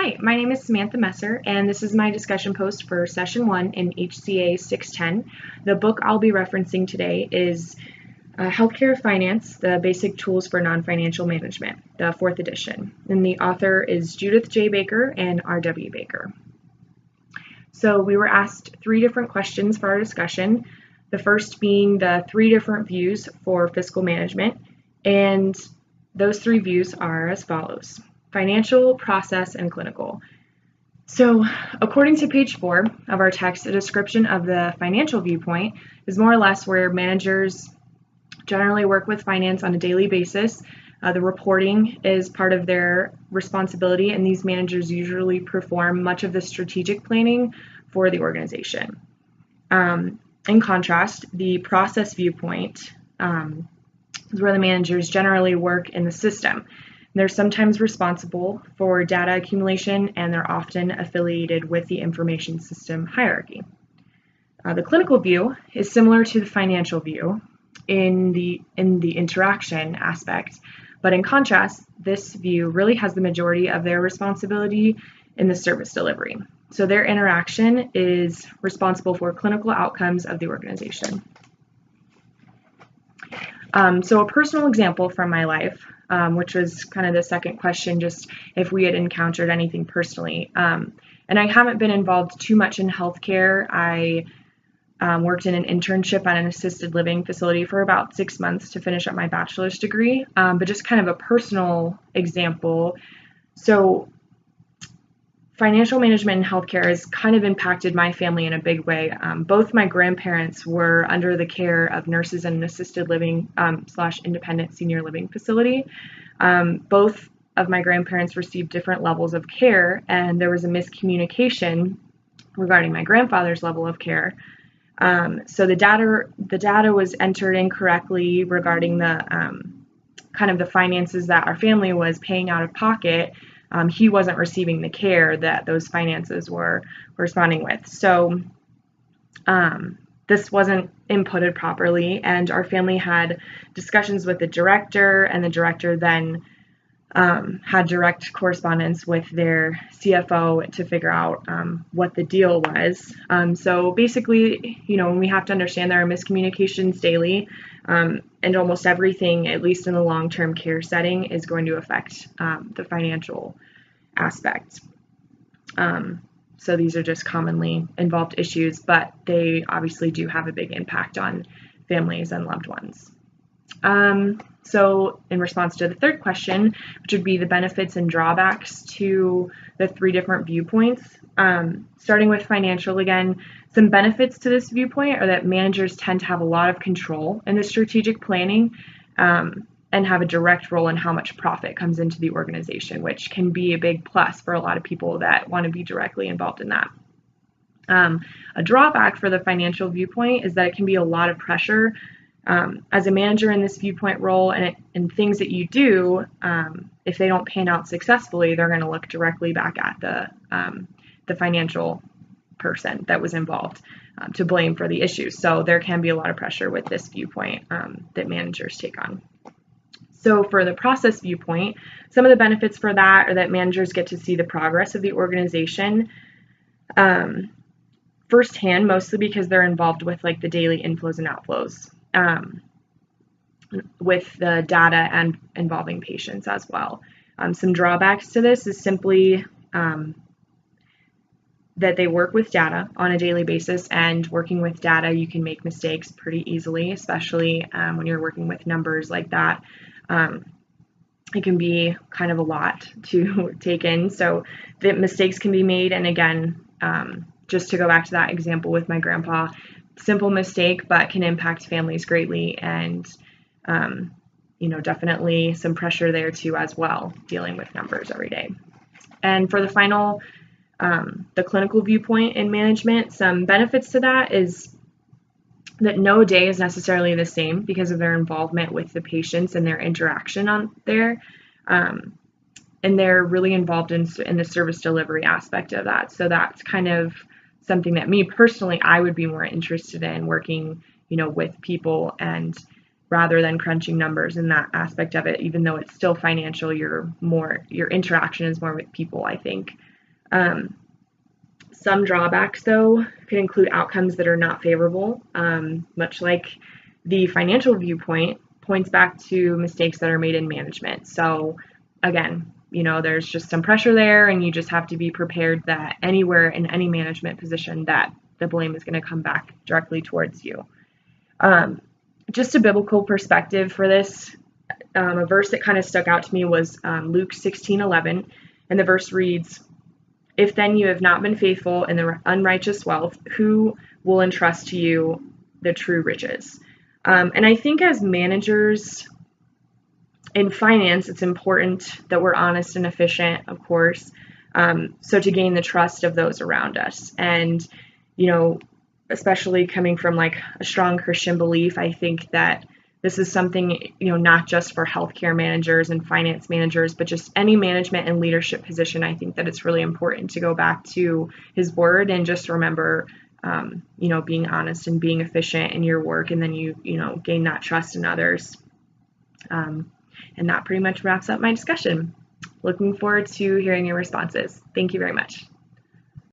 Hi, my name is Samantha Messer, and this is my discussion post for Session 1 in HCA 610. The book I'll be referencing today is Healthcare Finance, the Basic Tools for Non-Financial Management, the 4th edition. And the author is Judith J. Baker and R.W. Baker. So we were asked 3 different questions for our discussion, the first being the 3 different views for fiscal management, and those 3 views are as follows: financial, process, and clinical. So according to page 4 of our text, a description of the financial viewpoint is more or less where managers generally work with finance on a daily basis. The reporting is part of their responsibility, and these managers usually perform much of the strategic planning for the organization. In contrast, the process viewpoint is where the managers generally work in the system. They're sometimes responsible for data accumulation, and they're often affiliated with the information system hierarchy. The clinical view is similar to the financial view in the interaction aspect, but in contrast, this view really has the majority of their responsibility in the service delivery. So their interaction is responsible for clinical outcomes of the organization. So a personal example from my life, which was kind of the second question, just if we had encountered anything personally. And I haven't been involved too much in healthcare. I worked in an internship at an assisted living facility for about 6 months to finish up my bachelor's degree, but just kind of a personal example. So financial management in healthcare has kind of impacted my family in a big way. Both my grandparents were under the care of nurses in an assisted living / independent senior living facility. Both of my grandparents received different levels of care, and there was a miscommunication regarding my grandfather's level of care. So the data was entered incorrectly regarding the kind of the finances that our family was paying out of pocket. He wasn't receiving the care that those finances were corresponding with. So this wasn't inputted properly, and our family had discussions with the director, and the director then had direct correspondence with their CFO to figure out what the deal was. So basically, we have to understand there are miscommunications daily, and almost everything, at least in the long-term care setting, is going to affect the financial aspect. So these are just commonly involved issues, but they obviously do have a big impact on families and loved ones. So in response to the third question, which would be the benefits and drawbacks to the 3 different viewpoints, starting with financial again, some benefits to this viewpoint are that managers tend to have a lot of control in the strategic planning and have a direct role in how much profit comes into the organization, which can be a big plus for a lot of people that want to be directly involved in that. A drawback for the financial viewpoint is that it can be a lot of pressure. As a manager in this viewpoint role, and things that you do, if they don't pan out successfully, they're going to look directly back at the financial person that was involved to blame for the issues. So there can be a lot of pressure with this viewpoint that managers take on. So for the process viewpoint, some of the benefits for that are that managers get to see the progress of the organization firsthand, mostly because they're involved with like the daily inflows and outflows. With the data and involving patients as well. Some drawbacks to this is simply that they work with data on a daily basis, and working with data, you can make mistakes pretty easily, especially when you're working with numbers like that. It can be kind of a lot to take in, so the mistakes can be made. And again, just to go back to that example with my grandpa, simple mistake, but can impact families greatly, and definitely some pressure there too as well, dealing with numbers every day. And for the final, the clinical viewpoint in management, some benefits to that is that no day is necessarily the same because of their involvement with the patients and their interaction on there. And they're really involved in the service delivery aspect of that. So that's kind of something that me personally, I would be more interested in, working, with people, and rather than crunching numbers in that aspect of it, even though it's still financial, your interaction is more with people, I think, Some drawbacks, though, could include outcomes that are not favorable, much like the financial viewpoint points back to mistakes that are made in management. So, again, there's just some pressure there, and you just have to be prepared that anywhere in any management position that the blame is going to come back directly towards you. Just a biblical perspective for this, a verse that kind of stuck out to me was Luke 16:11, and the verse reads, "If then you have not been faithful in the unrighteous wealth, who will entrust to you the true riches?" And I think as managers in finance, it's important that we're honest and efficient, of course, so to gain the trust of those around us. And, especially coming from like a strong Christian belief, I think that this is something, not just for healthcare managers and finance managers, but just any management and leadership position. I think that it's really important to go back to His Word and just remember, being honest and being efficient in your work, and then you gain that trust in others. And that pretty much wraps up my discussion. Looking forward to hearing your responses. Thank you very much.